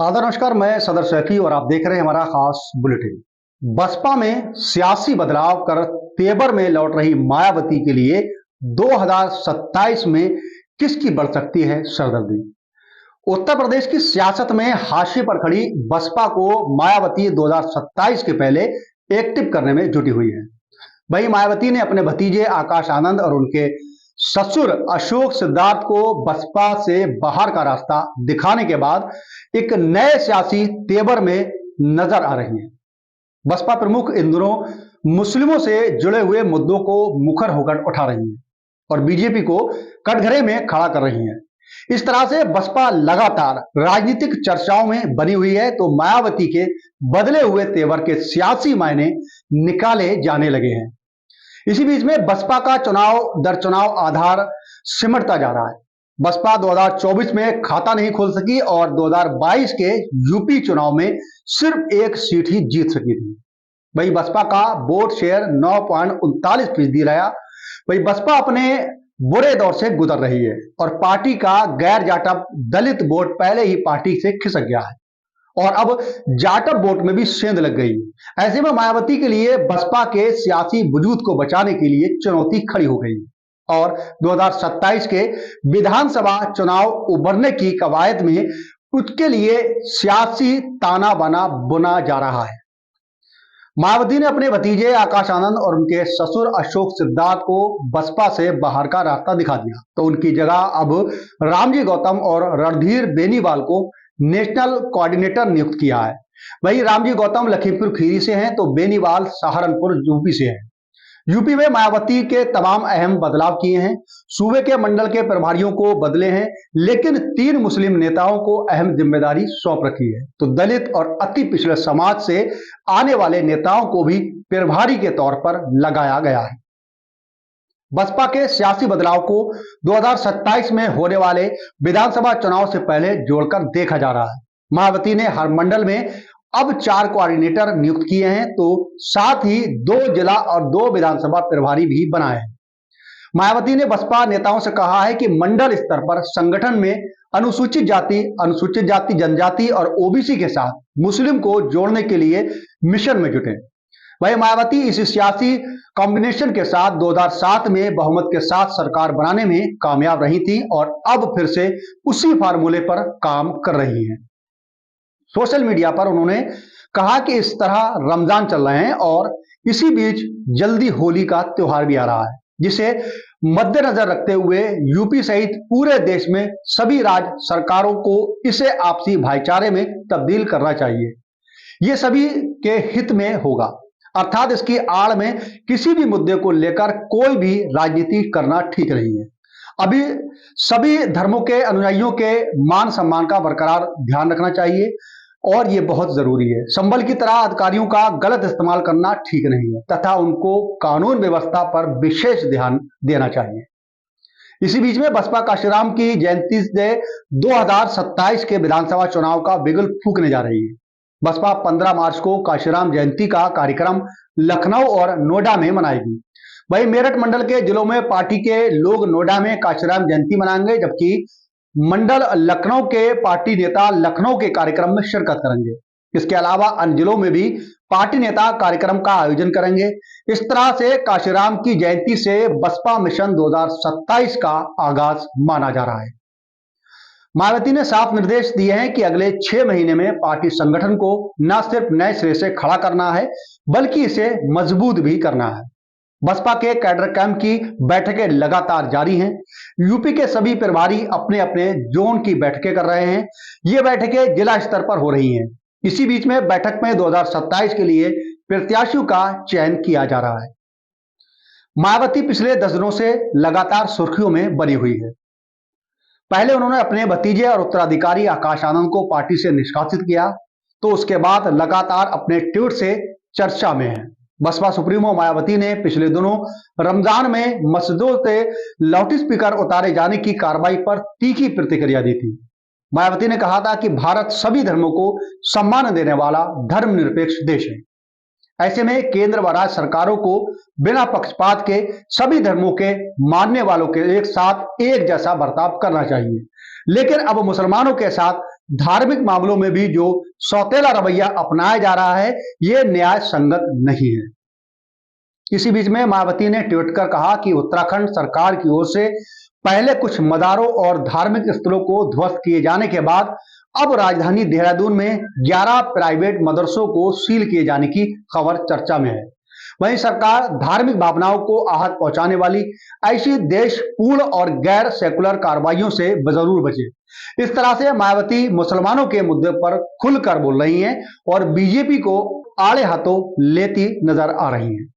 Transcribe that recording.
नमस्कार, मैं सदर सैफी और आप देख रहे हैं हमारा खास बुलेटिन। बसपा में सियासी बदलाव कर तेवर में लौट रही मायावती के लिए 2027 में किसकी बढ़ सकती है सरदर्दी। उत्तर प्रदेश की सियासत में हाशिए पर खड़ी बसपा को मायावती 2027 के पहले एक्टिव करने में जुटी हुई है। वहीं मायावती ने अपने भतीजे आकाश आनंद और उनके ससुर अशोक सिद्धार्थ को बसपा से बाहर का रास्ता दिखाने के बाद एक नए सियासी तेवर में नजर आ रही हैं। बसपा प्रमुख इन दिनों मुस्लिमों से जुड़े हुए मुद्दों को मुखर होकर उठा रही हैं और बीजेपी को कटघरे में खड़ा कर रही हैं। इस तरह से बसपा लगातार राजनीतिक चर्चाओं में बनी हुई है, तो मायावती के बदले हुए तेवर के सियासी मायने निकाले जाने लगे हैं। इसी बीच में बसपा का चुनाव दर चुनाव आधार सिमटता जा रहा है। बसपा 2024 में खाता नहीं खोल सकी और 2022 के यूपी चुनाव में सिर्फ एक सीट ही जीत सकी थी। वही बसपा का वोट शेयर 9.39% रहा। वही बसपा अपने बुरे दौर से गुजर रही है और पार्टी का गैर जाटव दलित वोट पहले ही पार्टी से खिसक गया है और अब जाटव वोट में भी सेंध लग गई। ऐसे में मायावती के लिए बसपा के सियासी वजूद को बचाने के लिए चुनौती खड़ी हो गई और 2027 के विधानसभा चुनाव उभरने की कवायद में उसके लिए सियासी ताना बाना बुना जा रहा है। मायावती ने अपने भतीजे आकाश आनंद और उनके ससुर अशोक सिद्धार्थ को बसपा से बाहर का रास्ता दिखा दिया, तो उनकी जगह अब रामजी गौतम और रणधीर बेनीवाल को नेशनल कोऑर्डिनेटर नियुक्त किया है। वहीं रामजी गौतम लखीमपुर खीरी से हैं, तो बेनीवाल सहारनपुर यूपी से हैं। यूपी में मायावती के तमाम अहम बदलाव किए हैं। सूबे के मंडल के प्रभारियों को बदले हैं, लेकिन 3 मुस्लिम नेताओं को अहम जिम्मेदारी सौंप रखी है। तो दलित और अति पिछड़े समाज से आने वाले नेताओं को भी प्रभारी के तौर पर लगाया गया है। बसपा के सियासी बदलाव को 2027 में होने वाले विधानसभा चुनाव से पहले जोड़कर देखा जा रहा है। मायावती ने हर मंडल में अब 4 कोऑर्डिनेटर नियुक्त किए हैं, तो साथ ही 2 जिला और 2 विधानसभा प्रभारी भी बनाए हैं। मायावती ने बसपा नेताओं से कहा है कि मंडल स्तर पर संगठन में अनुसूचित जाति जनजाति और ओबीसी के साथ मुस्लिम को जोड़ने के लिए मिशन में जुटे। वही मायावती इस सियासी कॉम्बिनेशन के साथ 2007 में बहुमत के साथ सरकार बनाने में कामयाब रही थी और अब फिर से उसी फार्मूले पर काम कर रही हैं। सोशल मीडिया पर उन्होंने कहा कि इस तरह रमजान चल रहे हैं और इसी बीच जल्दी होली का त्योहार भी आ रहा है, जिसे मद्देनजर रखते हुए यूपी सहित पूरे देश में सभी राज्य सरकारों को इसे आपसी भाईचारे में तब्दील करना चाहिए। ये सभी के हित में होगा, अर्थात इसकी आड़ में किसी भी मुद्दे को लेकर कोई भी राजनीति करना ठीक नहीं है। अभी सभी धर्मों के अनुयायियों के मान सम्मान का बरकरार ध्यान रखना चाहिए और ये बहुत जरूरी है। संबल की तरह अधिकारियों का गलत इस्तेमाल करना ठीक नहीं है तथा उनको कानून व्यवस्था पर विशेष ध्यान देना चाहिए। इसी बीच में बसपा काशीराम की जयंती से 2027 के विधानसभा चुनाव का बिगुल फूंकने जा रही है। बसपा 15 मार्च को काशीराम जयंती का कार्यक्रम लखनऊ और नोएडा में मनाएगी। वहीं मेरठ मंडल के जिलों में पार्टी के लोग नोएडा में काशीराम जयंती मनाएंगे, जबकि मंडल लखनऊ के पार्टी नेता लखनऊ के कार्यक्रम में शिरकत करेंगे। इसके अलावा अन्य जिलों में भी पार्टी नेता कार्यक्रम का आयोजन करेंगे। इस तरह से काशीराम की जयंती से बसपा मिशन 2027 का आगाज माना जा रहा है। मायावती ने साफ निर्देश दिए हैं कि अगले 6 महीने में पार्टी संगठन को न सिर्फ नए सिरे से खड़ा करना है, बल्कि इसे मजबूत भी करना है। बसपा के कैडर कैंप की बैठकें लगातार जारी हैं। यूपी के सभी प्रभारी अपने अपने जोन की बैठकें कर रहे हैं। ये बैठकें जिला स्तर पर हो रही हैं। इसी बीच में बैठक में 2027 के लिए प्रत्याशियों का चयन किया जा रहा है। मायावती पिछले 10 दिनों से लगातार सुर्खियों में बनी हुई है। पहले उन्होंने अपने भतीजे और उत्तराधिकारी आकाश आनंद को पार्टी से निष्कासित किया, तो उसके बाद लगातार अपने ट्वीट से चर्चा में है। बसपा सुप्रीमो मायावती ने पिछले दिनों रमजान में मस्जिदों से लाउडस्पीकर उतारे जाने की कार्रवाई पर तीखी प्रतिक्रिया दी थी। मायावती ने कहा था कि भारत सभी धर्मों को सम्मान देने वाला धर्मनिरपेक्ष देश है। ऐसे में केंद्र व राज्य सरकारों को बिना पक्षपात के सभी धर्मों के मानने वालों के एक साथ एक जैसा बर्ताव करना चाहिए। लेकिन अब मुसलमानों के साथ धार्मिक मामलों में भी जो सौतेला रवैया अपनाया जा रहा है, यह न्याय संगत नहीं है। इसी बीच में मायावती ने ट्वीट कर कहा कि उत्तराखंड सरकार की ओर से पहले कुछ मदारों और धार्मिक स्थलों को ध्वस्त किए जाने के बाद अब राजधानी देहरादून में 11 प्राइवेट मदरसों को सील किए जाने की खबर चर्चा में है। वहीं सरकार धार्मिक भावनाओं को आहत पहुंचाने वाली ऐसी देशपूर्ण और गैर सेकुलर कार्रवाइयों से जरूर बचे। इस तरह से मायावती मुसलमानों के मुद्दे पर खुलकर बोल रही हैं और बीजेपी को आड़े हाथों लेती नजर आ रही हैं।